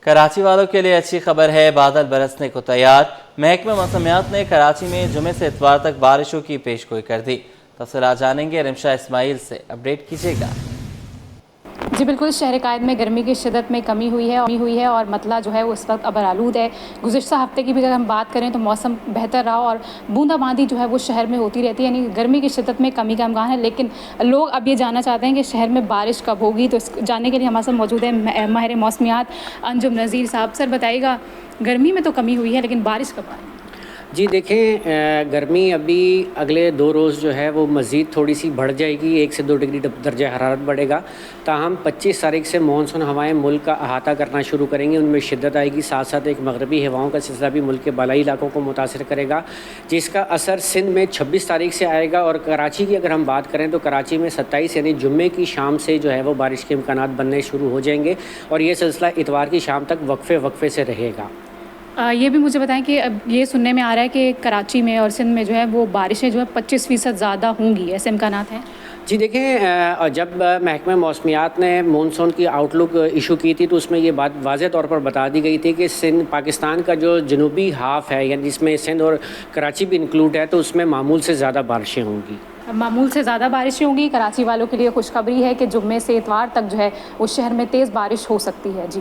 کراچی والوں کے لیے اچھی خبر ہے، بادل برسنے کو تیار۔ محکمہ موسمیات نے کراچی میں جمعے سے اتوار تک بارشوں کی پیشگوئی کر دی۔ تفصیلات جانیں گے رمشا اسماعیل سے، اپڈیٹ کیجیے گا۔ جی بالکل، شہر قائد میں گرمی کی شدت میں کمی ہوئی ہے اور مطلع جو ہے وہ اس وقت ابرآلود ہے۔ گزشتہ ہفتے کی بھی اگر ہم بات کریں تو موسم بہتر رہا اور بوندا باندی جو ہے وہ شہر میں ہوتی رہتی ہے، یعنی گرمی کی شدت میں کمی کا امکان ہے۔ لیکن لوگ اب یہ جاننا چاہتے ہیں کہ شہر میں بارش کب ہوگی، تو اس جاننے کے لیے ہمارے ساتھ موجود ہے ماہر موسمیات انجم نذیر صاحب۔ سر بتائیے گا، گرمی میں تو کمی ہوئی ہے لیکن بارش کب آئے؟ جی دیکھیں، گرمی ابھی اگلے 2 روز جو ہے وہ مزید تھوڑی سی بڑھ جائے گی، 1 سے 2 ڈگری درجہ حرارت بڑھے گا۔ تاہم 25 تاریخ سے مانسون ہوائیں ملک کا احاطہ کرنا شروع کریں گی، ان میں شدت آئے گی، ساتھ ساتھ ایک مغربی ہواؤں کا سلسلہ بھی ملک کے بالائی علاقوں کو متاثر کرے گا، جس کا اثر سندھ میں 26 تاریخ سے آئے گا۔ اور کراچی کی اگر ہم بات کریں تو کراچی میں 27 یعنی جمعے کی شام سے جو ہے وہ بارش کے امکانات بننے شروع ہو جائیں گے، اور یہ سلسلہ اتوار کی شام تک وقفے سے رہے گا۔ یہ بھی مجھے بتائیں کہ اب یہ سننے میں آ رہا ہے کہ کراچی میں اور سندھ میں جو ہے وہ بارشیں جو ہے 25% زیادہ ہوں گی، ایسے امکانات ہیں؟ جی دیکھیں، جب محکمہ موسمیات نے مونسون کی آؤٹ لک ایشو کی تھی تو اس میں یہ بات واضح طور پر بتا دی گئی تھی کہ سندھ پاکستان کا جو جنوبی ہاف ہے، یعنی جس میں سندھ اور کراچی بھی انکلوڈ ہے، تو اس میں معمول سے زیادہ بارشیں ہوں گی۔ معمول سے زیادہ بارشیں ہوں گی۔ کراچی والوں کے لیے خوشخبری ہے کہ جمعے سے اتوار تک جو ہے وہ شہر میں تیز بارش ہو سکتی ہے۔ جی،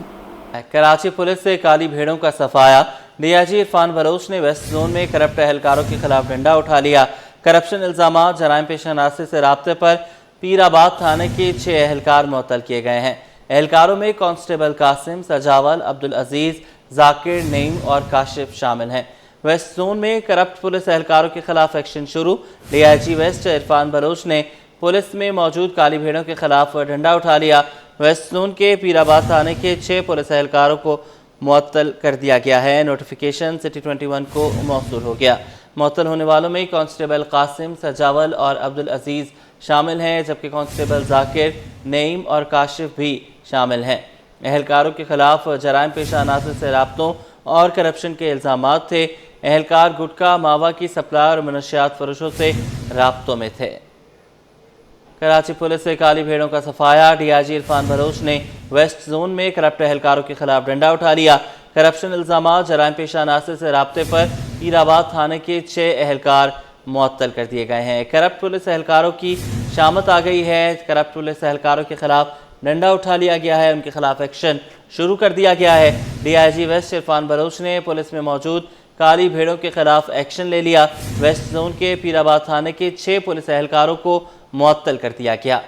کراچی پولیس سے کالی بھیڑوں کا صفایا۔ ڈی آئی جی عرفان بلوچ نے ویسٹ زون میں کرپٹ اہلکاروں کے خلاف ڈنڈا اٹھا لیا۔ کرپشن الزامات، جرائم پیشہ عناصر سے رابطے پر پیر آباد تھانے کے 6 اہلکار معطل کیے گئے ہیں۔ اہلکاروں میں کانسٹیبل قاسم، سجاول، عبدالعزیز، ذاکر، نعیم اور کاشف شامل ہیں۔ ویسٹ زون میں کرپٹ پولیس اہلکاروں کے خلاف ایکشن شروع۔ D I G west Irfan Baloch نے پولیس میں موجود کالی بھیڑوں کے خلاف ڈنڈا اٹھا لیا۔ ویسٹ زون کے پیر آباد تھانے کے 6 پولیس اہلکاروں کو معطل کر دیا گیا ہے۔ نوٹیفیکیشن سٹی 21 کو موصول ہو گیا۔ معطل ہونے والوں میں کانسٹیبل قاسم، سجاول اور عبدالعزیز شامل ہیں، جبکہ کانسٹیبل ذاکر، نعیم اور کاشف بھی شامل ہیں۔ اہلکاروں کے خلاف جرائم پیشہ عناصر سے رابطوں اور کرپشن کے الزامات تھے۔ اہلکار گٹکا، ماوا کی سپلائر اور منشیات فروشوں سے رابطوں میں تھے۔ کراچی پولیس سے کالی بھیڑوں کا صفایا۔ ڈی آئی جی عرفان بلوچ نے ویسٹ زون میں کرپٹ اہلکاروں کے خلاف ڈنڈا اٹھا لیا۔ کرپشن الزامات، جرائم پیشہ عناصر سے رابطے پر پیر آباد تھانے کے 6 اہلکار معطل کر دیے گئے ہیں۔ کرپٹ پولیس اہلکاروں کی شامت آ گئی ہے۔ کرپٹ پولیس اہلکاروں کے خلاف ڈنڈا اٹھا لیا گیا ہے، ان کے خلاف ایکشن شروع کر دیا گیا ہے۔ D I G west Irfan Baloch نے پولیس میں موجود کالی بھیڑوں کے خلاف ایکشن لے لیا۔ ویسٹ زون کے پیر آباد تھانے کے 6 پولیس اہلکاروں کو معطل کر دیا گیا۔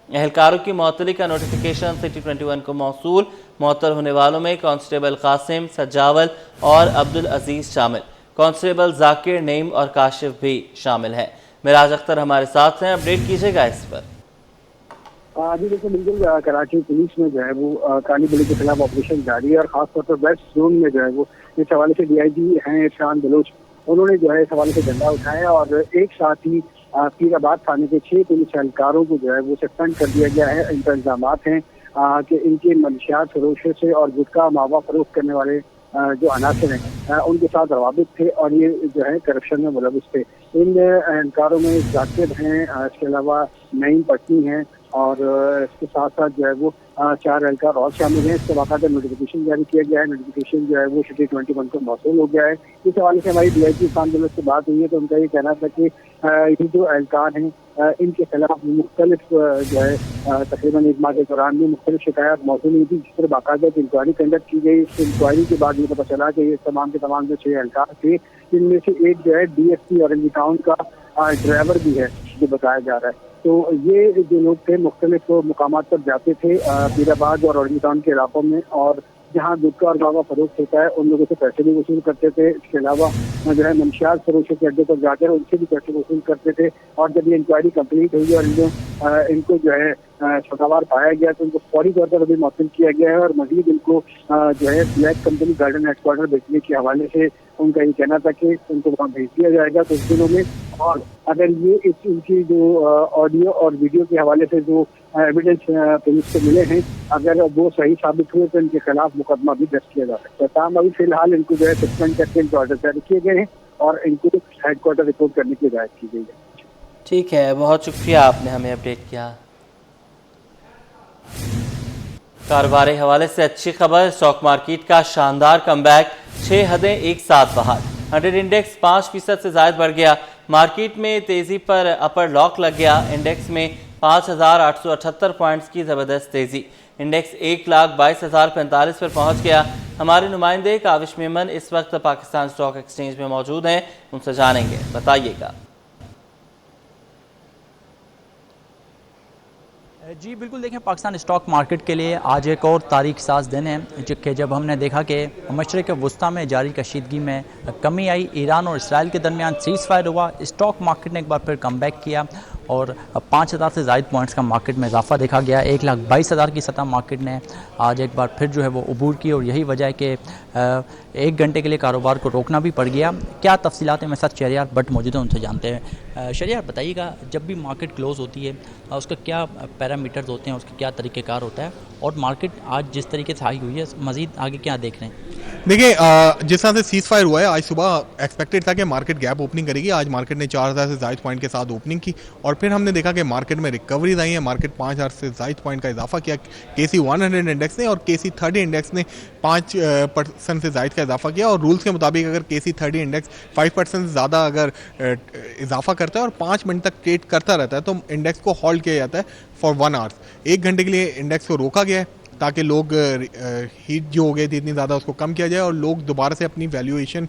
اہلکاروں کی معطلی کا نوٹیفیکیشن سٹی 21 کو موصول۔ معطل ہونے والوں میں کانسٹیبل قاسم، سجاول اور عبدالعزیز شامل۔ کانسٹیبل ذاکر، نعیم اور کاشف بھی شامل ہیں۔ مراج اختر ہمارے ساتھ ہیں، اپڈیٹ کیجیے گا اس پر۔ جی بالکل، کراچی پولیس میں جو ہے وہ کالی بھیڑوں کے خلاف آپریشن جاری ہے، اور خاص طور پر ویسٹ زون میں جو ہے وہ اس حوالے سے ڈی آئی جی ہیں عرفان بلوچ، انہوں نے جو ہے اس حوالے سے ڈنڈا اٹھایا، اور ایک ساتھ ہی پیر آباد تھانے کے 6 پولیس اہلکاروں کو جو ہے وہ سسپینڈ کر دیا گیا ہے۔ ان پر الزامات ہیں کہ ان کے منشیات فروشوں سے اور گٹکا ماوا فروخت کرنے والے جو عناصر ہیں ان کے ساتھ روابط تھے، اور یہ جو ہے کرپشن میں ملوث تھے۔ ان اہلکاروں میں ذاکر ہیں، اس کے علاوہ نعیم پٹنی ہیں، اور اس کے ساتھ ساتھ جو ہے وہ 4 اہلکار اور شامل ہیں۔ اس کے باقاعدہ نوٹیفیکیشن جاری کیا گیا ہے۔ نوٹیفیکیشن جو ہے وہ سٹی 21 کو موصول ہو گیا ہے۔ اس حوالے سے ہماری ڈی آئی جی عرفان بلوچ سے بات ہوئی ہے تو ان کا یہ کہنا تھا کہ یہ جو اہلکار ہیں ان کے خلاف مختلف جو ہے تقریباً 1 ماہ کے دوران بھی مختلف شکایات موصول ہوئی تھی، جس پر باقاعدہ انکوائری کنڈکٹ کی گئی۔ اس انکوائری کے بعد یہ پتہ چلا کہ یہ تمام کے تمام جو 6 اہلکار تھے، جن میں سے ایک جو ہے ڈی ایس پی اورنجی ٹاؤن کا ڈرائیور بھی ہے جو بتایا جا رہا ہے۔ تو یہ جو لوگ تھے مختلف مقامات پر جاتے تھے پیر آباد اور اورنجی ٹاؤن کے علاقوں میں، اور جہاں گٹکا اور ماوا فروخت ہوتا ہے ان لوگوں سے پیسے بھی وصول کرتے تھے۔ اس کے علاوہ جو ہے منشیات فروشوں کے اڈے پر جا کر ان سے بھی پیسے وصول کرتے تھے، اور جب یہ انکوائری کمپلیٹ ہوئی اور ان کو جو ہے شکاوار پایا گیا تو ان کو فوری طور پر ابھی معطل کیا گیا ہے، اور مزید ان کو جو ہے black company garden headquarter بیچنے کے حوالے سے ان کا یہ کہنا تھا کہ ان کو وہاں بھیج دیا جائے گا کچھ دنوں میں، اور اگر یہ ان کی جو آڈیو اور ویڈیو کے حوالے سے جو ایویڈنس پولیس کو ملے ہیں اگر وہ صحیح ثابت ہوئے تو ان کے خلاف مقدمہ بھی درج کیا جا سکتا ہے۔ تاہم ابھی فی الحال ان کو جو ہے سسپینڈ کر کے ان کو آرڈر جاری کیے گئے ہیں اور ان کو ہیڈ کوارٹر رپورٹ کرنے کی ہدایت کی گئی ہے۔ ٹھیک ہے، بہت شکریہ، آپ نے ہمیں اپڈیٹ کیا۔ کاروبار حوالے سے اچھی خبر، اسٹاک مارکیٹ کا شاندار کم بیک، 6 حدیں ایک ساتھ بحال، 100 انڈیکس 5% سے زائد بڑھ گیا، مارکیٹ میں تیزی پر اپر لاک لگ گیا، انڈیکس میں 5,878 پوائنٹس کی زبردست تیزی، انڈیکس 1,22,045 پر پہنچ گیا۔ ہمارے نمائندے کاوش میمن اس وقت پاکستان اسٹاک ایکسچینج میں موجود ہیں، ان سے جانیں گے، بتائیے گا۔ جی بالکل، دیکھیں پاکستان اسٹاک مارکیٹ کے لیے آج ایک اور تاریخ ساز دن ہے کہ جب ہم نے دیکھا کہ مشرق وسطیٰ میں جاری کشیدگی میں کمی آئی، ایران اور اسرائیل کے درمیان سیز فائر ہوا، اسٹاک مارکیٹ نے ایک بار پھر کم بیک کیا اور 5,000 سے زائد پوائنٹس کا مارکیٹ میں اضافہ دیکھا گیا، 1,22,000 کی سطح مارکیٹ نے آج ایک بار پھر جو ہے وہ عبور کی، اور یہی وجہ ہے کہ 1 گھنٹے کے لیے کاروبار کو روکنا بھی پڑ گیا۔ کیا تفصیلات ہیں، میرے ساتھ شہریار بٹ موجود ہیں، ان سے جانتے ہیں۔ شہریار بتائیے گا، جب بھی مارکیٹ کلوز ہوتی ہے اس کا کیا پیرامیٹرز ہوتے ہیں، اس کا کیا طریقہ کار ہوتا ہے، اور مارکیٹ آج جس طریقے سے ہائی ہوئی ہے مزید آگے کیا دیکھ رہے ہیں؟ دیکھیں جس طرح سے سیز فائر ہوا ہے، آج صبح ایکسپیکٹڈ تھا کہ مارکیٹ گیپ اوپننگ کرے گی، آج مارکیٹ نے 4,000 سے زائد پوائنٹ کے ساتھ اوپننگ کی، اور پھر ہم نے دیکھا کہ مارکیٹ میں ریکوریز آئی ہیں، مارکیٹ 5,000 سے زائد پوائنٹ کا اضافہ کیا KC 100 انڈیکس نے، اور KC 30 انڈیکس نے 5% سے زائد کا اضافہ کیا، اور رولز کے مطابق اگر KC 30 انڈیکس 5% سے زیادہ اگر اضافہ کرتا ہے اور 5 منٹ تک ٹریڈ کرتا رہتا ہے تو انڈیکس کو ہولڈ کیا جاتا ہے فار 1 آور، 1 گھنٹے کے لیے انڈیکس کو روکا گیا ہے تاکہ لوگ ہیٹ جو ہو گئی تھی اتنی زیادہ اس کو کم کیا جائے اور لوگ دوبارہ سے اپنی ویلیویشن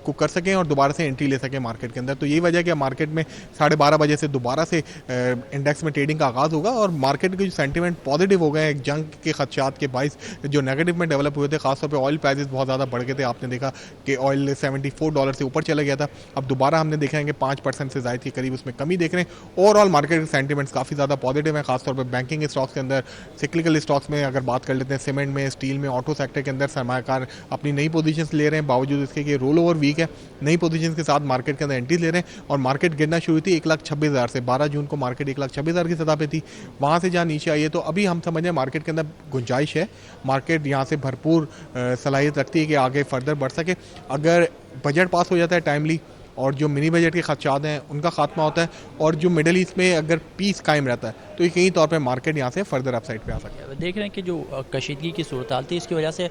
کو کر سکیں اور دوبارہ سے انٹری لے سکیں مارکیٹ کے اندر۔ تو یہی وجہ ہے کہ مارکیٹ میں 12:30 بجے سے دوبارہ سے انڈیکس میں ٹریڈنگ کا آغاز ہوگا، اور مارکیٹ کے جو سینٹیمنٹ پازیٹیو ہو گئے ہیں جنگ کے خدشات کے باعث جو نیگیٹو میں ڈیولپ ہوئے تھے، خاص طور پہ آئل پرائزز بہت زیادہ بڑھ گئے تھے، آپ نے دیکھا کہ آئل $74 سے اوپر چلا گیا تھا، اب دوبارہ ہم نے دیکھا ہے کہ 5% سے زائد کے قریب اس میں کمی دیکھ رہے ہیں۔ اوور آل مارکیٹ کے سینٹیمنٹس کافی زیادہ پازیٹیو ہیں، خاص طور پہ بینکنگ اسٹاکس کے اندر، سکلکل اسٹاکس میں اگر بات کر لیتے ہیں، سیمنٹ میں، اسٹیل میں، آٹو سیکٹر کے اندر سرمایہ کار اپنی نئی پوزیشنز لے رہے ہیں، باوجود اس کے کہ رول اوور ویک ہے، نئی پوزیشنز کے ساتھ مارکیٹ کے اندر انٹری لے رہے ہیں، اور مارکیٹ گرنا شروع ہوئی تھی 1,26,000 سے، 12 جون کو مارکیٹ 1,26,000 کی سطح پہ تھی، وہاں سے جہاں نیچے آئی ہے، تو ابھی ہم سمجھ رہے ہیں مارکیٹ کے اندر گنجائش ہے، مارکیٹ یہاں سے بھرپور صلاحیت رکھتی ہے کہ آگے فردر بڑھ سکے، اگر بجٹ پاس ہو جاتا ہے ٹائملی اور جو منی بجٹ کے خدشات ہیں ان کا خاتمہ ہوتا ہے، اور جو مڈل ایسٹ میں اگر پیس قائم رہتا ہے تو یقینی طور پہ مارکیٹ یہاں سے فردر اپ سائڈ پہ آ سکتا ہے۔ دیکھ رہے ہیں کہ جو کشیدگی کی صورتحال تھی اس کی وجہ سے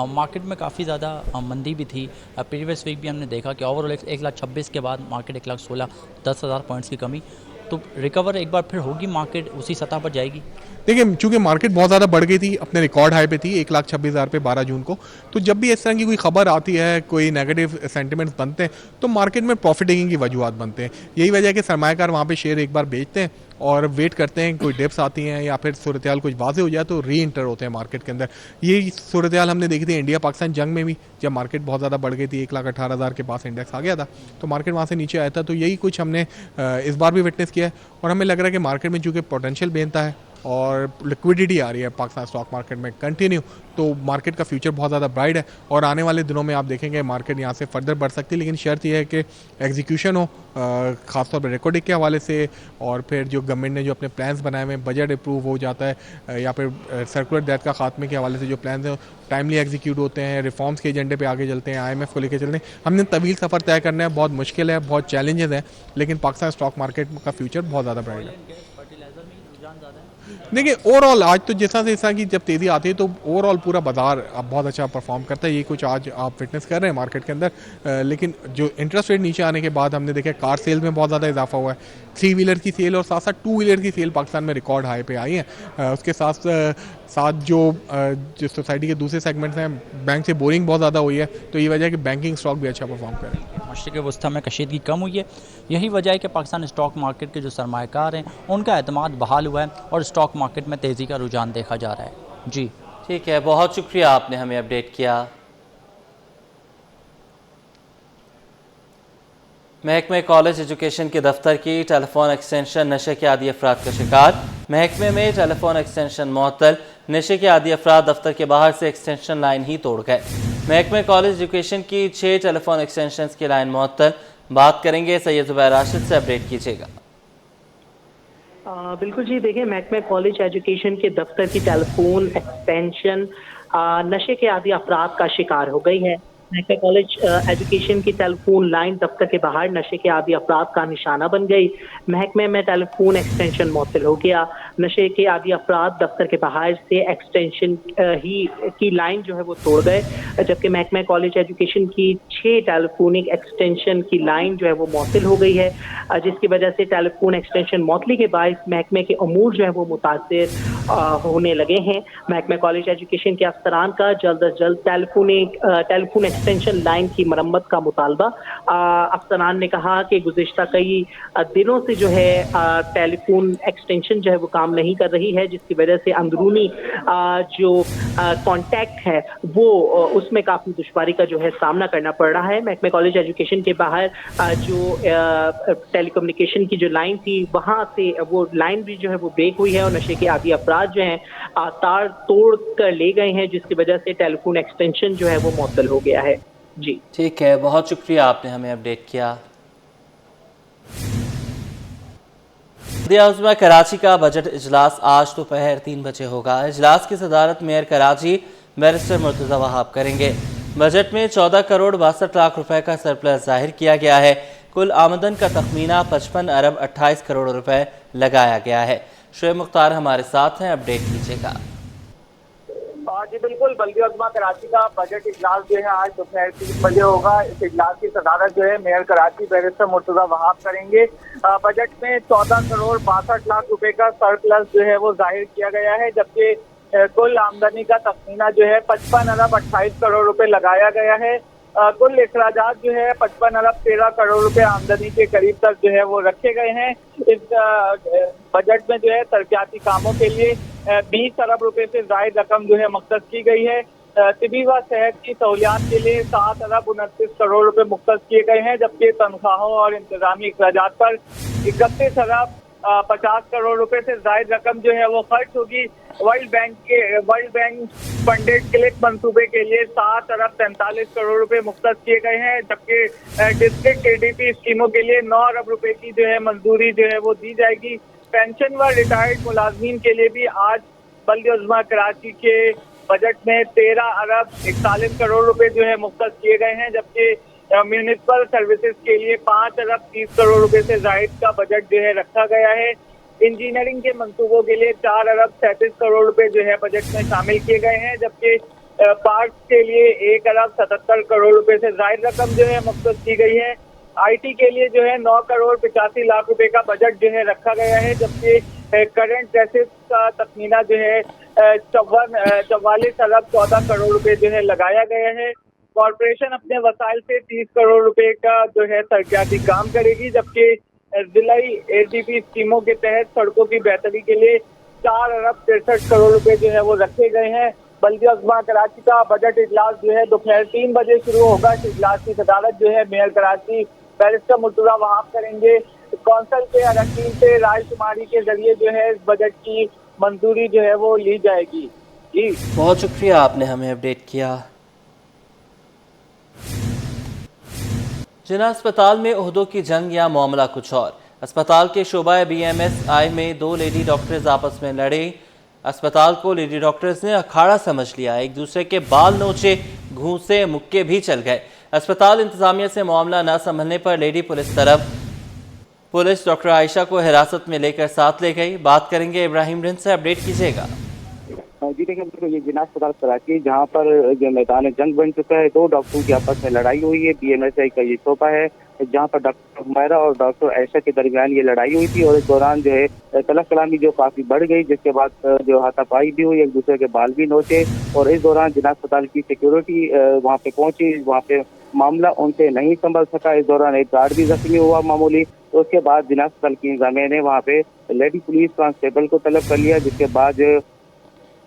مارکیٹ میں کافی زیادہ مندی بھی تھی، پریویس ویک بھی ہم نے دیکھا کہ اوور آل 1,26,000 کے بعد مارکیٹ 1,16,000 10,000 پوائنٹس کی کمی، تو ریکور ایک بار پھر ہوگی، مارکیٹ اسی سطح پر جائے گی؟ دیکھیں چونکہ مارکیٹ بہت زیادہ بڑھ گئی تھی، اپنے ریکارڈ ہائی پہ تھی 1,26,000 پہ 12 جون کو، تو جب بھی اس طرح کی کوئی خبر آتی ہے، کوئی نیگیٹو سینٹیمنٹس بنتے ہیں تو مارکیٹ میں پروفٹ ٹیکنگ کی وجوہات بنتے ہیں، یہی وجہ ہے کہ سرمایہ کار وہاں پہ شیئر ایک بار بیچتے ہیں اور ویٹ کرتے ہیں کوئی ڈپس آتی ہیں یا پھر صورتحال کچھ واضح ہو جائے تو ری انٹر ہوتے ہیں مارکیٹ کے اندر۔ یہی صورتحال ہم نے دیکھی تھی انڈیا پاکستان جنگ میں بھی، جب مارکیٹ بہت زیادہ بڑھ گئی تھی، 1,18,000 کے پاس انڈیکس آ گیا تھا تو مارکیٹ وہاں سے نیچے آیا تھا، تو یہی کچھ ہم نے اس بار بھی وٹنس کیا ہے، اور ہمیں لگ رہا ہے کہ مارکیٹ میں چونکہ پوٹینشیل بینتا ہے اور لکویڈیٹی آ رہی ہے پاکستان اسٹاک مارکیٹ میں کنٹینیو، تو مارکیٹ کا فیوچر بہت زیادہ برائٹ ہے، اور آنے والے دنوں میں آپ دیکھیں گے مارکیٹ یہاں سے فردر بڑھ سکتی ہے، لیکن شرط یہ ہے کہ ایگزیکیوشن ہو، خاص طور پہ ریکارڈنگ کے حوالے سے، اور پھر جو گورنمنٹ نے جو اپنے پلانس بنائے ہوئے ہیں، بجٹ اپروو ہو جاتا ہے، یا پھر سرکولر ڈیتھ کا خاتمے کے حوالے سے جو پلانس ہیں ٹائملی ایگزیکیوٹ ہوتے ہیں، ریفارمس کے ایجنڈے پہ آگے چلتے ہیں، IMF کو لے کے چلتے ہیں۔ ہم نے طویل سفر طے کرنا ہے، بہت مشکل ہے، بہت چیلنجز ہیں، لیکن پاکستان اسٹاک مارکیٹ کا فیوچر بہت زیادہ برائٹ ہے۔ دیکھیں اوور آل آج تو جس طرح کی جب تیزی آتی ہے تو اوور آل پورا بازار اب بہت اچھا پرفارم کرتا ہے، یہ کچھ آج آپ فٹنس کر رہے ہیں مارکیٹ کے اندر، لیکن جو انٹرسٹ ریٹ نیچے آنے کے بعد ہم نے دیکھا کار سیل میں بہت زیادہ اضافہ ہوا ہے، 3 ویلر کی سیل اور ساتھ ساتھ 2 ویلر کی سیل پاکستان میں ریکارڈ ہائی پہ آئی ہیں، اس کے ساتھ ساتھ جو سوسائٹی کے دوسرے سیگمنٹس ہیں، بینک سے بورنگ بہت زیادہ ہوئی ہے، تو یہ وجہ ہے کہ بینکنگ اسٹاک بھی اچھا پرفارم کر رہے ہیں۔ مشرق وسطیٰ میں کشیدگی کم ہوئی ہے، یہی وجہ ہے کہ پاکستان اسٹاک مارکیٹ کے جو سرمایہ کار ہیں ان کا اعتماد بحال ہوا ہے اور اسٹاک مارکیٹ میں تیزی کا رجحان دیکھا جا رہا ہے۔ جی ٹھیک ہے، بہت شکریہ آپ نے ہمیں اپڈیٹ کیا۔ محکمہ کالج ایجوکیشن کے دفتر کی ٹیلی فون ایکسٹینشن نشے کے عادی افراد کا شکار، محکمے میں ٹیلی فون ایکسٹینشن معطل، نشے کے عادی افراد دفتر کے باہر سے ایکسٹینشن لائن ہی توڑ گئے۔ محکمہ کالج ایجوکیشن کی 6 ٹیلی فون ایکسٹینشنز کی لائن معطل، بات کریں گے سید زبیر راشد سے، اپڈیٹ کیجیے گا۔ بالکل جی، دیکھیں محکمہ کالج ایجوکیشن کے دفتر کی ٹیلی فون ایکسٹینشن نشے کے عادی افراد کا شکار ہو گئی ہے۔ महकमा कॉलेज एजुकेशन की टेलीफोन लाइन दफ्तर के बाहर नशे के आदी अफराद का निशाना बन गई। महकमे में टेलीफोन एक्सटेंशन मुअत्तल हो गया। नशे के आदी अफराद दफ्तर के बाहर से एक्सटेंशन की लाइन जो है वो तोड़ गए, जबकि महकमा कॉलेज एजुकेशन की 6 टेलीफोनिक एक्सटेंशन की लाइन जो है वो मुअत्तल हो गई है, जिसकी वजह से टेलीफोन एक्सटेंशन मुअत्तली के बायस महकमे के अमूर जो है वो मुतासिर होने लगे हैं। महकमा कॉलेज एजुकेशन के अफसरान का जल्द अज जल्द टेलीफोन एक्सटेंशन लाइन की मरम्मत का मुतालबा। अफसरान ने कहा कि गुज़िश्ता कई दिनों से जो है टेलीफोन एक्सटेंशन जो है वो काम नहीं कर रही है, जिसकी वजह से अंदरूनी जो कॉन्टैक्ट है वो उसमें काफ़ी दुश्वारी का जो है सामना करना पड़ रहा है। महकमा कॉलेज एजुकेशन के बाहर जो टेलीकम्युनिकेशन की जो लाइन थी वहाँ से वो लाइन भी जो है वो ब्रेक हुई है और नशे के आदी अफराद जो हैं तार तोड़ कर ले गए हैं, जिसकी वजह से टेलीफोन एक्सटेंशन जो है वो मुअत्तल हो गया है। जी ठीक है, बहुत शुक्रिया आपने हमें अपडेट किया। उज़्मा कराची का बजट इजलास आज दोपहर 3 बजे होगा। इजलास की सदारत मेयर कराची बैरिस्टर मुर्तज़ा वहाब करेंगे। बजट में 14 करोड़ 62 लाख रुपए का सरप्लस जाहिर किया गया है। कुल आमदन का तखमीना 55 अरब 28 करोड़ रुपए लगाया गया है। शुएब मुख्तार हमारे साथ हैं, अपडेट कीजिएगा। जी बिल्कुल, बल्दिया उज़्मा कराची का बजट इजलास जो है आज दोपहर 3 बजे होगा। इस इजलास की सदारत जो है मेयर कराची बैरिस्टर मुर्तज़ा वहाब करेंगे। बजट में 14 करोड़ 62 लाख रुपए का सरप्लस जो है वो जाहिर किया गया है, जबकि कुल आमदनी का तखमीना जो है 55 अरब 28 करोड़ रुपए लगाया गया है। कुल अखराजात जो है 55 अरब 13 करोड़ रुपए आमदनी के करीब तक जो है वो रखे गए हैं। इस बजट में जो है तरक्याती कामों के लिए 20 अरब रुपए से ज़ायद रकम जो है मख्तस की गई है। तिबी व सेहत की सहूलियात के लिए 7 अरब 29 करोड़ रुपए मुख्तस किए गए हैं, जबकि तनख्वाहों और इंतजामी अखराजात पर 31 अरब 50 करोड़ रुपए से जायद रकम जो है वो खर्च होगी। वर्ल्ड बैंक फंडेड क्लिक मंसूबे के लिए 7 अरब 43 करोड़ रुपए मुख्तस किए गए हैं, जबकि डिस्ट्रिक्ट एडीपी स्कीमों के लिए 9 अरब रुपए की जो है मंजूरी जो है वो दी जाएगी। पेंशन व रिटायर्ड मुलाजमीन के लिए भी आज बल्दिया उज़्मा कराची के बजट में 13 अरब 41 करोड़ रुपए जो है मुख्तस किए गए हैं, जबकि म्यूनिसिपल सर्विसेज के लिए 5 अरब 30 करोड़ रुपए से जायद का बजट जो है रखा गया है। इंजीनियरिंग के मंसूबों के लिए 4 अरब 37 करोड़ रुपए जो है बजट में शामिल किए गए हैं, जबकि पार्क के लिए 1 अरब 77 करोड़ रुपए से जायद रकम जो है मुख्तस की गई है। IT के लिए जो है 9 करोड़ 85 लाख रुपए का बजट जो है रखा गया है, जबकि करंट एसेट्स का तखमीना जो है 44 अरब 14 करोड़ रुपए जो है लगाया गया है। कॉरपोरेशन अपने वसाइल से 30 करोड़ रुपए का जो है तरक्याती काम करेगी, जबकि जिलाई ADP स्कीमों के तहत सड़कों की बेहतरी के लिए 4 अरब 63 करोड़ रुपए जो है वो रखे गए हैं। बल्दिया उज़्मा कराची का बजट इजलास जो है दोपहर 3 बजे शुरू होगा। इस इजलास की सदारत जो है मेयर कराची बैरिस्टर मुर्तज़ा वहाब करेंगे। कौंसिल के अरकान से राय शुमारी के जरिए जो है इस बजट की मंजूरी जो है वो ली जाएगी। जी बहुत शुक्रिया, आपने हमें अपडेट किया। जिना अस्पताल में ओहदों की जंग या मामला कुछ और। अस्पताल के शोबा BMSI में 2 लेडी डॉक्टर्स आपस में लड़े। अस्पताल को लेडी डॉक्टर्स ने अखाड़ा समझ लिया, एक दूसरे के बाल नोचे, घूंसे, मुक्के भी चल गए। अस्पताल इंतजामिया से मामला न संभलने पर लेडी पुलिस डॉक्टर आयशा को हिरासत में लेकर साथ ले गई। बात करेंगे इब्राहिम रिंद से, अपडेट कीजिएगा। जी देखिए, ये जिना अस्पताल कराची जहाँ पर जो मैदान जंग बन चुका है, 2 डॉक्टरों की आपस में लड़ाई हुई है। BMSI का ये शोबा है जहाँ पर डॉक्टर हुमैरा और डॉक्टर आयशा के दरमियान ये लड़ाई हुई थी, और इस दौरान जो है तलब कलामी जो काफी बढ़ गई, जिसके बाद जो हाथापाई भी हुई, एक दूसरे के बाल भी नोचे। और इस दौरान जिना अस्पताल की सिक्योरिटी वहाँ पे पहुंची, वहाँ पे मामला उनसे नहीं संभल सका। इस दौरान एक गार्ड भी जख्मी हुआ मामूली। तो उसके बाद जिना अस्पताल की इंतजामिया ने वहाँ पे लेडी पुलिस कांस्टेबल को तलब कर लिया, जिसके बाद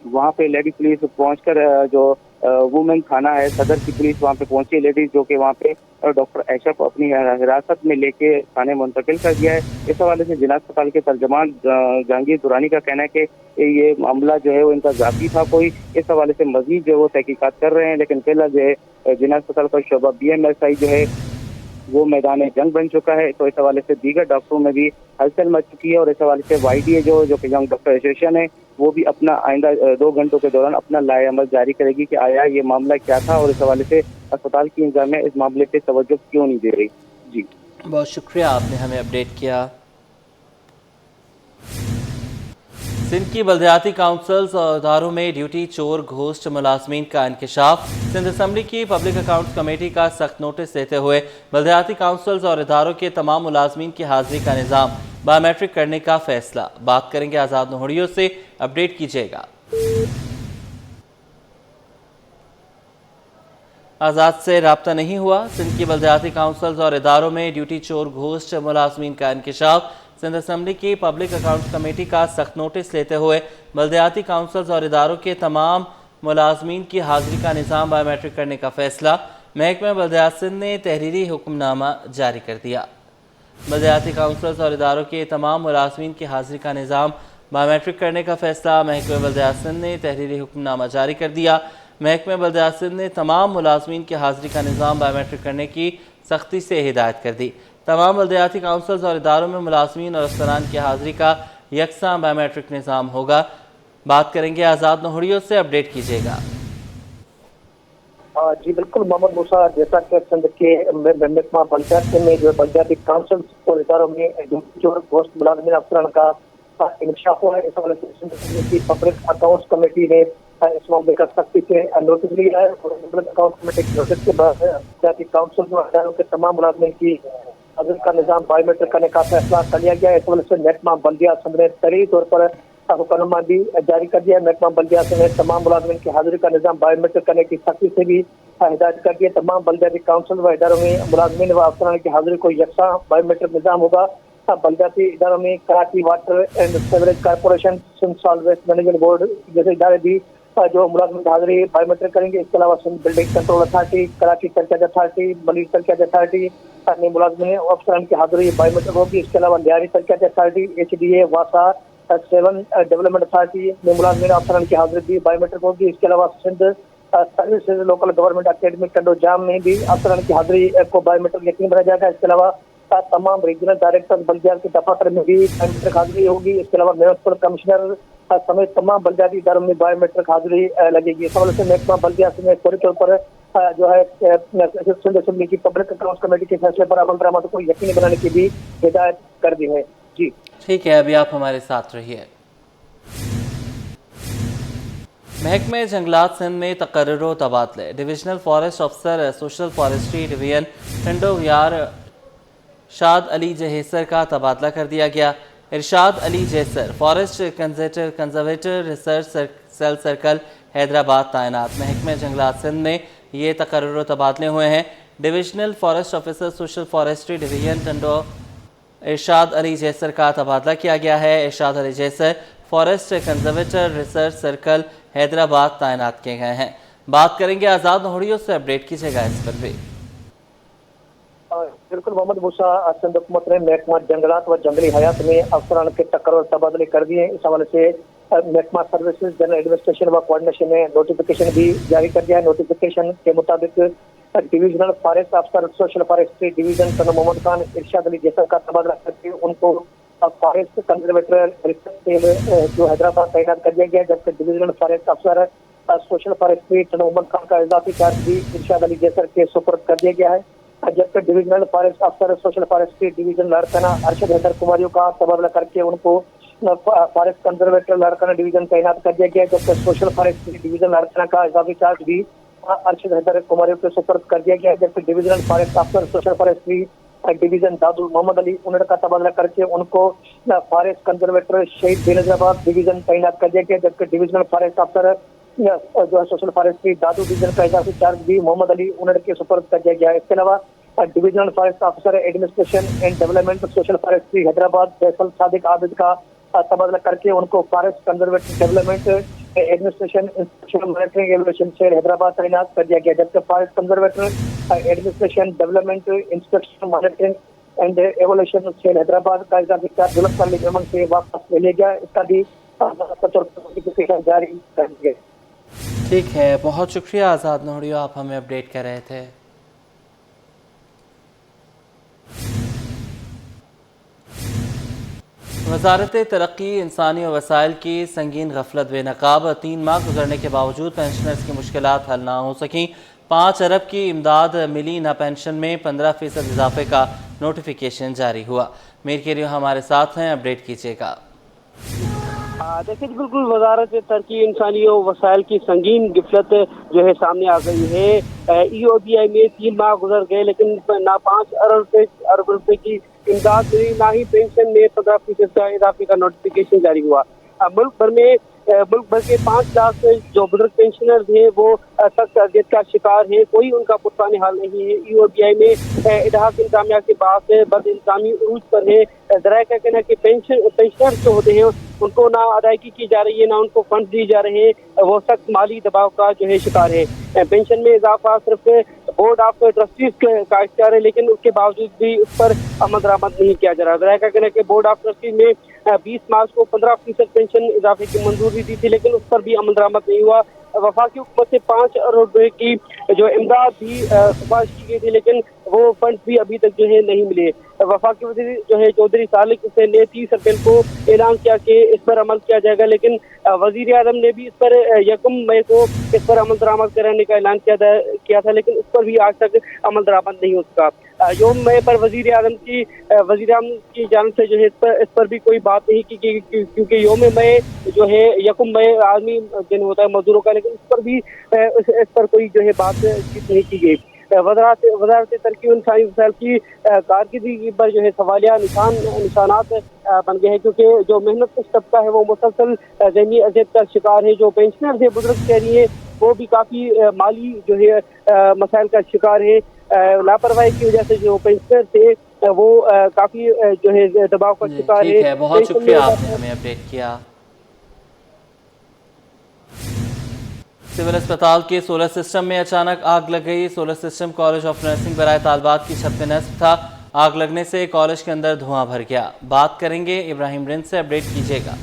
वहाँ पे लेडी पुलिस पहुंचकर जो वुमेन थाना है सदर की पुलिस वहाँ पे पहुंची, लेडीज जो कि वहाँ पे डॉक्टर आयशा को अपनी हिरासत में लेके थाने मुंतकिल कर दिया है। इस हवाले से जिला अस्पताल के तर्जमान जहांगीर दुरानी का कहना है कि ये मामला जो है वो इनका जाती था कोई। इस हवाले से मजीद जो वो तहकीकात कर रहे हैं, लेकिन फिलहाल जो है जिला अस्पताल का शोबा BMSI जो है वो मैदान जंग बन चुका है। तो इस हवाले से दीगर डॉक्टरों में भी हलचल मच चुकी है, और इस हवाले से YDA जो कि यंग डॉक्टर एसोसिएशन है वो भी अपना आइंदा 2 घंटों के दौरान अपना लाए अमल जारी करेगी कि आया ये मामला क्या था, और इस हवाले से अस्पताल की इंतजामिया इस मामले पे तवज्जो क्यों नहीं दे रही? जी बहुत शुक्रिया, आपने हमें अपडेट किया। सिंध की बल्दियाती काउंसिल्स और इदारों में ड्यूटी चोर घोस्ट मुलाजमीन का इंकशाफ। सिंध असम्बली की पब्लिक अकाउंट्स कमेटी का सख्त नोटिस देते हुए बल्दियाती काउंसिल्स और इदारों के तमाम मुलाजमीन की हाजिरी का निज़ाम बायोमेट्रिक करने का फैसला। बात करेंगे आज़ाद नोहड़ियों से, अपडेट कीजिएगा। आज़ाद से राब्ता नहीं हुआ। सिंध की बल्दियाती काउंसिल्स और इदारों में ड्यूटी चोर घोस्ट मुलाजमीन का इंकशाफ। सिंध असम्बली की पब्लिक अकाउंट्स कमेटी का सख्त नोटिस लेते हुए बल्दियाती काउंसिल्स और इदारों के तमाम मुलाजमीन की हाजिरी का निज़ाम बायोमेट्रिक करने का फैसला। महकमा बल्दियात सिंध ने तहरीरी हुक्मनामा जारी कर दिया। बल्दियाती काउंसिल्स और इदारों के तमाम मुलाजमीन की हाजिरी का निज़ाम बायोमेट्रिक करने का फैसला। महकमा बल्दियात सिंध ने तहरीरी हुक्मनामा जारी कर दिया। महकमा बल्दियात सिंध ने तमाम मुलाजमीन की हाजिरी का निज़ाम बायोमेट्रिक करने की सख्ती से हिदायत कर दी। तमाम बल्दियाती काउंसिल्स और इदारों में मुलाजमीन और अफसरान की हाजिरी का यकसा बायोमेट्रिक निज़ाम होगा। बात करेंगे आज़ाद नोहड़ियों से, अपडेट कीजिएगा। जी बिल्कुल मोहम्मद मूसा, जैसा कि सिंध के महकमा पंचायत में जो बल्दियाती काउंसिल और इदारों में चोर घोस्ट मुलाजमीन अफसरान का इंकशाफ हुआ है, इस हवाले से सिंध की पब्लिक अकाउंट्स कमेटी ने इस मामले का सख्ती से नोटिस लिया है और पब्लिक अकाउंट कमेटी के नोटिस के बाद बल्दियाती काउंसिल और इदारों के तमाम मुलाजमीन की हाजिरी का निज़ाम बायोमेट्रिक करने का फैसला कर लिया गया है। इस वजह से महकमा बल्दियात सिंध ने तहरीरी तौर पर हुक्मनामा भी जारी कर दिया है। महकमा बल्दियात सिंध ने तमाम मुलाजमीन की हाजिरी का निज़ाम बायोमेट्रिक करने की सख्ती से भी हिदायत कर दी है। तमाम बल्दियाती काउंसिल व इदारों में मुलाजमीन व अफसरान की हाजिरी को यकसा बायोमेट्रिक निज़ाम होगा। बल्दियाती इदारों में Karachi water and sewerage corporation, Sindh solid waste management board जैसे इदारे भी जो मुलाजमीन की हाजिरी बायोमेट्रिक करेंगे। इसके अलावा Sindh building control authority, Karachi तरक्यात अथॉरिटी, मलिक तरक्यात अथॉरिटी में मुलाजमीन अफसरान की हाजिरी बायोमेट्रिक होगी। इसके अलावा लियारी तरक्यात अथॉरिटी, HDA, वासा, 7 डेवलपमेंट अथॉरिटी में मुलाजमीन अफसरान की हाजिरी भी बायोमेट्रिक होगी। इसके अलावा Sindh services local government academic कंडोजाम में भी अफसरान की हाजिरी को बायोमेट्रिक यकीन बनाया जाएगा। इसके अलावा तमाम रीजनल डायरेक्टर बल्दियात के दफातर में भी बायोमेट्रिक हाजिरी होगी। इसके अलावा म्युनिसिपल कमिश्नर समेत तमाम बल्दियाती इदारों में बायोमेट्रिक हाजिरी लगेगी। इस हवाले से महकमा बल्दियात ने फौरी तौर पर जो है सिंध असेंबली की पब्लिक अकाउंट्स कमेटी के फैसले पर अमल दरामद को यकीनी बनाने की भी हिदायत कर दी है। जी ठीक है, अभी आप हमारे साथ रहिए। महकमे जंगलात सिंध में तकर्रुर तबादले। डिविजनल फॉरेस्ट अफसर social forestry division Tando Yar Irshad Ali Jahesar का तबादला कर दिया गया। Irshad Ali Jahesar forest conservator research cell circle Hyderabad तैनात। महकमे जंगलात सिंध में ये तकर्रुर तबादले हुए हैं। Divisional forest officer social forestry division Tando Irshad Ali Jahesar का तबादला किया गया है। Irshad Ali Jahesar forest conservator research circle Hyderabad तैनात किए गए हैं। बात करेंगे आज़ाद नोहड़ियों से, अपडेट कीजिएगा इस पर भी। बिल्कुल मोहम्मद मूसा, सिंध हुकूमत ने महकमा जंगलात व जंगली हयात में अफसरान के तकर्रुर तबादले कर दिए। इस हवाले से महकमा सर्विसेज जनरल एडमिनिस्ट्रेशन व कोऑर्डिनेशन ने नोटिफिकेशन भी जारी कर दिया है। नोटिफिकेशन के मुताबिक डिविजनल फॉरेस्ट अफसर सोशल फॉरेस्ट्री डिवीजन सनो मोहम्मद खान इरशाद अली जहेसर का तबादला करके उनको फॉरेस्ट कंजर्वेटर रिसर्च सेल जो हैदराबाद तैनात कर दिया गया, जबकि डिविजनल फॉरेस्ट अफसर सोशल फॉरेस्ट्री सनो मोहम्मद खान का इजाफी चार्ज भी इरशाद अली जहेसर के सुपुर्द कर दिया गया है। जबकि डिविजनल फॉरेस्ट अफसर social forestry division Larkana Arshad Haider कुमारियों का तबादला करके उनको फॉरेस्ट कंजर्वेटर लाड़काना डिवीजन तैनात कर दिया गया, जबकि सोशल फॉरेस्ट्री डिवीजन लाड़काना का इजाफी चार्ज भी अरशद हैदर कुमारियों के सुपुर्द कर दिया गया। जबकि डिविजनल फॉरेस्ट अफसर सोशल फॉरेस्ट्री डिवीजन दादुल मोहम्मद अली उन्हें का तबादला करके उनको फॉरेस्ट कंजर्वेटर शहीद बेनज़ीराबाद डिवीजन तैनात कर दिया गया, जबकि डिविजनल फॉरेस्ट अफसर जो है सोशल फॉरेस्ट्री दादू डिवीजन का इजाफी चार्ज भी मोहम्मद अली उन्हें के सुपुर्द कर दिया गया। इसके अलावा divisional forest officer administration and development social forestry Hyderabad Faisal Sadiq Abid का तबादला करके उनको forest conservation development administration inspection monitoring evaluation cell Hyderabad तैनात कर दिया गया, जबकि forest conservator administration development inspection monitoring and evaluation cell Hyderabad का इजाफी चार्ज जुलत कर लेने से वापस ले लिया गया। इसका भी नोटिफिकेशन जारी कर दिया। ठीक है, बहुत शुक्रिया आज़ाद नोहड़ियों, आप हमें अपडेट कर रहे थे। वज़ारत तरक्की इंसानी वसाइल की संगीन गफलत बेनकाब। 3 माह गुजरने के बावजूद पेंशनर्स की मुश्किलात हल ना हो सकें। 5 अरब की इमदाद मिली, न पेंशन में 15% इजाफे का नोटिफिकेशन जारी हुआ। मीर के लिए हमारे साथ हैं, अपडेट कीजिएगा। देखिए बिल्कुल वजारत तरक्की इंसानी वसाइल की संगीन गिफलत जो है सामने आ गई है। EOBI में 3 माह गुजर गए लेकिन ना 5 अरब रुपए की इमदाद मिली, ना ही पेंशन में 15% का इजाफे का नोटिफिकेशन जारी हुआ। मुल्क भर के 5 लाख जो बुजुर्ग पेंशनर्स हैं वो सख्त अजियत का शिकार है, कोई उनका पुरसाने हाल नहीं है। EOBI में इलाहाक इंतजामिया के बाद बद इंतजामी उरूज पर है। जराये का कहना है कि पेंशनर्स जो होते हैं उनको ना अदायगी की जा रही है, ना उनको फंड दिए जा रहे हैं, वो सख्त माली दबाव का जो है शिकार है। पेंशन में इजाफा सिर्फ बोर्ड ऑफ ट्रस्टीज का इख्तियार है, लेकिन उसके बावजूद भी उस पर अमल दरामद नहीं किया जा रहा। जराये का कहना है कि बोर्ड ऑफ ट्रस्टीज में 20 मार्च को 15% पेंशन इजाफे की मंजूरी दी थी, लेकिन उस पर भी अमल दरामद नहीं हुआ। वफाकी हुकूमत से 5 अरब रुपए की जो इमदाद भी सिफारिश की गई थी, लेकिन वो फंड भी अभी तक जो है नहीं मिले। वफाकी वज़ीर जो है चौधरी सालिक हुसैन ने 30 अप्रैल को ऐलान किया कि इस पर अमल किया जाएगा, लेकिन वज़ीर आज़म ने भी इस पर 1 मई को इस पर अमल दरामद कराने का ऐलान किया था, लेकिन उस पर भी आज तक अमल दरामद नहीं हो सका। योम मई पर वज़ीर आज़म की जानिब से जो है इस पर भी कोई बात नहीं की गई, क्योंकि योम मई जो है 1 मई आदमी दिन होता है मजदूरों का, लेकिन उस पर भी इस पर कोई जो है बात नहीं की गई। वज़ारत तरक्की इंसानी वसाइल की कारकर्दगी पर जो है सवालिया निशानात बन गए हैं, क्योंकि जो मेहनत कश तबका है वो मुसलसल ज़हनी अज़ियत का शिकार है। जो पेंशनर्स है, बुजुर्ग शहरी है, वो भी काफ़ी माली जो है मसाइल का शिकार है। लापरवाही की वजह से जो पेंशनर थे वो काफ़ी जो है दबाव का शिकार है। ठीक है, बहुत शुक्रिया आपने हमें अपडेट किया। सिविल अस्पताल के सोलर सिस्टम में अचानक आग लग गई। Solar system college of nursing बराए तालबात की छत पे नस्ब था। आग लगने से कॉलेज के अंदर धुआं भर गया। बात करेंगे इब्राहिम रिंद से, अपडेट कीजिएगा।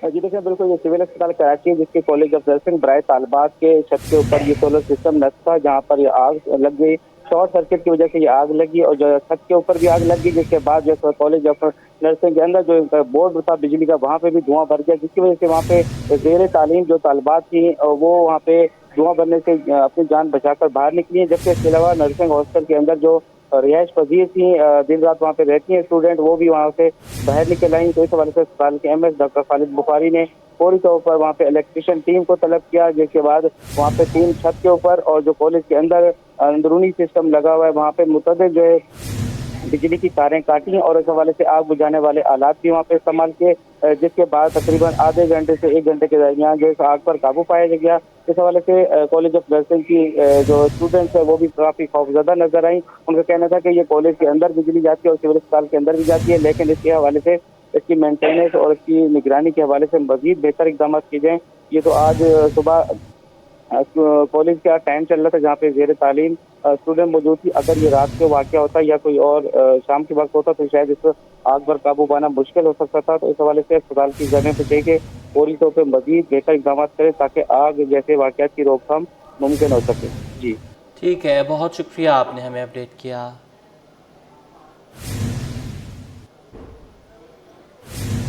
जी देखिए, बिल्कुल ये सिविल अस्पताल कराची जिसके कॉलेज ऑफ नर्सिंग बराए तालबात के छत के ऊपर ये सोलर सिस्टम नस्ब था, जहाँ पर ये आग लग गई। शॉर्ट सर्किट की वजह से ये आग लगी और जो छत के ऊपर भी आग लगी, जिसके बाद जो कॉलेज ऑफ नर्सिंग के अंदर जो बोर्ड था बिजली का, वहाँ पे भी धुआं भर गया, जिसकी वजह से वहाँ पे ज़ेर तालीम जो तालिबात थी वो वहाँ पे धुआं भरने से अपनी जान बचाकर बाहर निकली है। जबकि इसके अलावा नर्सिंग हॉस्टल के अंदर जो रिहाइश पजीर थी, दिन रात वहाँ पे रहती हैं स्टूडेंट, वो भी वहाँ से बाहर निकल आई। तो इस हवाले से अस्पताल के MS डॉक्टर खालिद बुखारी ने फौरी तौर पर वहाँ पे इलेक्ट्रिशियन टीम को तलब किया, जिसके बाद वहाँ पे टीम छत के ऊपर और जो कॉलेज के अंदर अंदरूनी सिस्टम लगा हुआ है वहाँ पे मुतअद्दिद जो है बिजली की तारें काटी और इस हवाले से आग बुझाने वाले आलात भी वहाँ पे इस्तेमाल किए, जिसके बाद तकरीबन आधे घंटे से 1 घंटे के दरमियान जो आग पर काबू पाया गया। इस हवाले से कॉलेज ऑफ नर्सिंग की जो स्टूडेंट्स है वो भी काफ़ी खौफजदा नजर आई। उनका कहना था कि ये कॉलेज के अंदर बिजली जाती है और सिविल अस्पताल के अंदर भी जाती है, लेकिन इसके हवाले से इसकी मेंटेनेंस और इसकी निगरानी के हवाले से मजीद बेहतर इकदाम किए जाएँ। ये तो आज सुबह कॉलेज का टाइम चल रहा था जहाँ पे ज़ेर तालीम स्टूडेंट मौजूद थी। अगर ये रात के वाक़या होता या कोई और शाम के वक्त होता तो शायद इस आग पर काबू पाना मुश्किल हो सकता था। तो इस हवाले से अस्पताल की जगह पर चाहिए फौरी तौर पर मजीद बेहतर इकदाम करें ताकि आग जैसे वाक़यात की रोकथाम मुमकिन हो सके। जी ठीक है, बहुत शुक्रिया आपने हमें अपडेट किया।